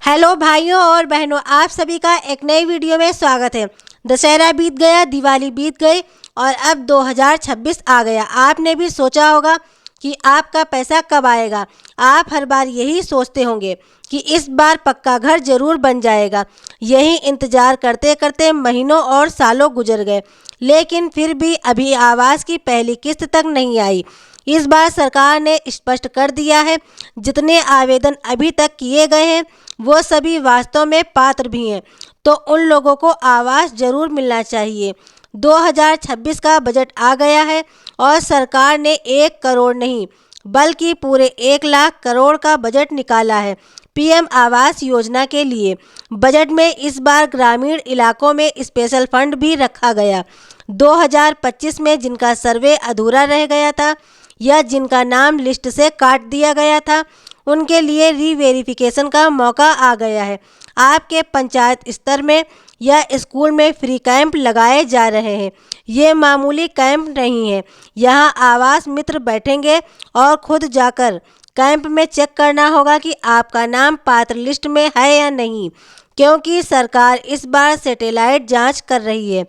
Hello भाइयों और बहनों, आप सभी का एक नई वीडियो में स्वागत है। दशहरा बीत गया, दिवाली बीत गई और अब 2026 आ गया। आपने भी सोचा होगा कि आपका पैसा कब आएगा। आप हर बार यही सोचते होंगे कि इस बार पक्का घर जरूर बन जाएगा। यही इंतज़ार करते करते महीनों और सालों गुजर गए, लेकिन फिर भी अभी आवास की पहली किस्त तक नहीं आई। इस बार सरकार ने स्पष्ट कर दिया है, जितने आवेदन अभी तक किए गए हैं वो सभी वास्तव में पात्र भी हैं, तो उन लोगों को आवास जरूर मिलना चाहिए। 2026 का बजट आ गया है और सरकार ने 1 करोड़ नहीं बल्कि पूरे 1 लाख करोड़ का बजट निकाला है पीएम आवास योजना के लिए। बजट में इस बार ग्रामीण इलाकों में स्पेशल फंड भी रखा गया। 2025 में जिनका सर्वे अधूरा रह गया था या जिनका नाम लिस्ट से काट दिया गया था, उनके लिए रीवेरिफिकेशन का मौका आ गया है। आपके पंचायत स्तर में या स्कूल में फ्री कैंप लगाए जा रहे हैं। ये मामूली कैंप नहीं है। यहाँ आवास मित्र बैठेंगे और खुद जाकर कैंप में चेक करना होगा कि आपका नाम पात्र लिस्ट में है या नहीं, क्योंकि सरकार इस बार सैटेलाइट जांच कर रही है।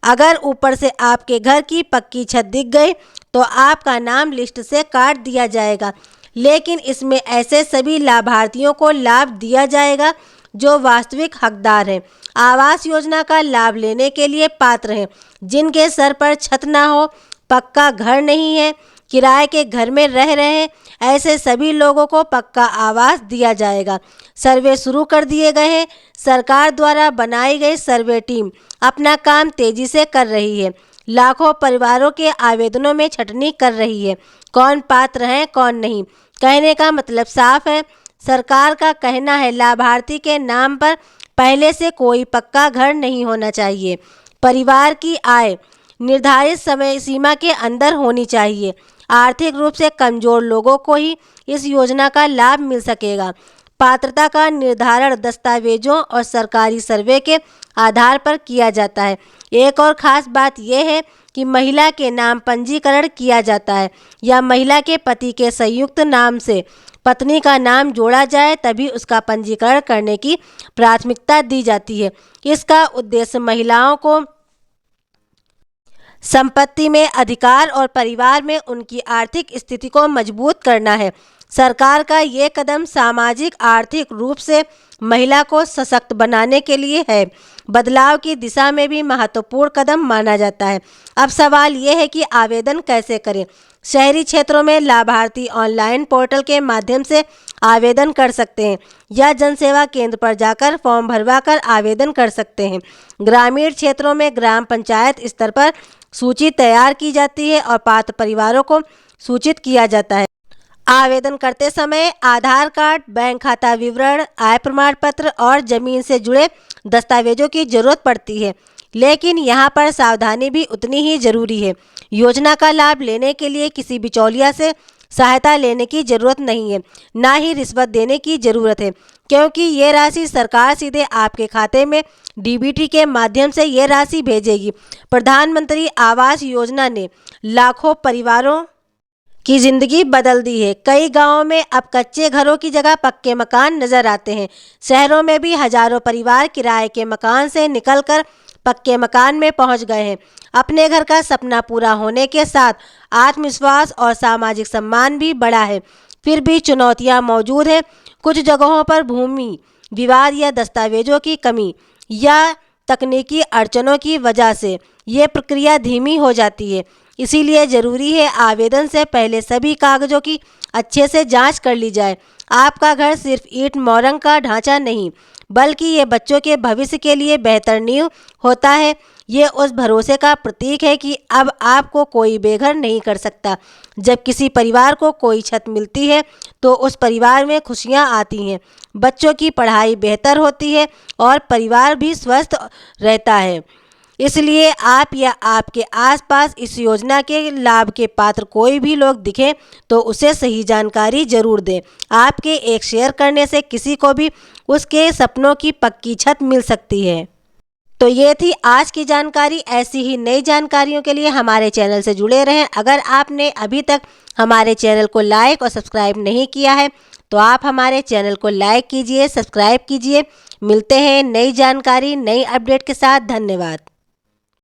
अगर ऊपर से आपके घर की पक्की छत दिख गई तो आपका नाम लिस्ट से काट दिया जाएगा, लेकिन इसमें ऐसे सभी लाभार्थियों को लाभ दिया जाएगा जो वास्तविक हकदार हैं, आवास योजना का लाभ लेने के लिए पात्र हैं। जिनके सर पर छत ना हो, पक्का घर नहीं है, किराए के घर में रह रहे हैं, ऐसे सभी लोगों को पक्का आवास दिया जाएगा। सर्वे शुरू कर दिए गए हैं। सरकार द्वारा बनाई गई सर्वे टीम अपना काम तेजी से कर रही है। लाखों परिवारों के आवेदनों में छटनी कर रही है, कौन पात्र है कौन नहीं। कहने का मतलब साफ है, सरकार का कहना है लाभार्थी के नाम पर पहले से कोई पक्का घर नहीं होना चाहिए। परिवार की आय निर्धारित समय सीमा के अंदर होनी चाहिए। आर्थिक रूप से कमजोर लोगों को ही इस योजना का लाभ मिल सकेगा। पात्रता का निर्धारण दस्तावेजों और सरकारी सर्वे के आधार पर किया जाता है। एक और ख़ास बात यह है कि महिला के नाम पंजीकरण किया जाता है या महिला के पति के संयुक्त नाम से पत्नी का नाम जोड़ा जाए, तभी उसका पंजीकरण करने की प्राथमिकता दी जाती है। इसका उद्देश्य महिलाओं को संपत्ति में अधिकार और परिवार में उनकी आर्थिक स्थिति को मजबूत करना है। सरकार का ये कदम सामाजिक आर्थिक रूप से महिला को सशक्त बनाने के लिए है। बदलाव की दिशा में भी महत्वपूर्ण कदम माना जाता है। अब सवाल ये है कि आवेदन कैसे करें। शहरी क्षेत्रों में लाभार्थी ऑनलाइन पोर्टल के माध्यम से आवेदन कर सकते हैं या जनसेवा केंद्र पर जाकर फॉर्म भरवाकर आवेदन कर सकते हैं। ग्रामीण क्षेत्रों में ग्राम पंचायत स्तर पर सूची तैयार की जाती है और पात्र परिवारों को सूचित किया जाता है। आवेदन करते समय आधार कार्ड, बैंक खाता विवरण, आय प्रमाण पत्र और जमीन से जुड़े दस्तावेजों की जरूरत पड़ती है, लेकिन यहाँ पर सावधानी भी उतनी ही जरूरी है। योजना का लाभ लेने के लिए किसी बिचौलिया से सहायता लेने की जरूरत नहीं है, ना ही रिश्वत देने की जरूरत है, क्योंकि ये राशि सरकार सीधे आपके खाते में डीबीटी के माध्यम से ये राशि भेजेगी। प्रधानमंत्री आवास योजना ने लाखों परिवारों की जिंदगी बदल दी है। कई गांवों में अब कच्चे घरों की जगह पक्के मकान नजर आते हैं। शहरों में भी हजारों परिवार किराए के मकान से निकलकर पक्के मकान में पहुंच गए हैं। अपने घर का सपना पूरा होने के साथ आत्मविश्वास और सामाजिक सम्मान भी बढ़ा है। फिर भी चुनौतियां मौजूद हैं। कुछ जगहों पर भूमि विवाद या दस्तावेजों की कमी या तकनीकी अड़चनों की वजह से ये प्रक्रिया धीमी हो जाती है। इसीलिए ज़रूरी है आवेदन से पहले सभी कागजों की अच्छे से जांच कर ली जाए। आपका घर सिर्फ ईंट मोरंग का ढांचा नहीं, बल्कि ये बच्चों के भविष्य के लिए बेहतर नींव होता है। ये उस भरोसे का प्रतीक है कि अब आपको कोई बेघर नहीं कर सकता। जब किसी परिवार को कोई छत मिलती है तो उस परिवार में खुशियां आती हैं, बच्चों की पढ़ाई बेहतर होती है और परिवार भी स्वस्थ रहता है। इसलिए आप या आपके आसपास इस योजना के लाभ के पात्र कोई भी लोग दिखें तो उसे सही जानकारी जरूर दें। आपके एक शेयर करने से किसी को भी उसके सपनों की पक्की छत मिल सकती है। तो ये थी आज की जानकारी। ऐसी ही नई जानकारियों के लिए हमारे चैनल से जुड़े रहें। अगर आपने अभी तक हमारे चैनल को लाइक और सब्सक्राइब नहीं किया है तो आप हमारे चैनल को लाइक कीजिए, सब्सक्राइब कीजिए। मिलते हैं नई जानकारी, नई अपडेट के साथ। धन्यवाद।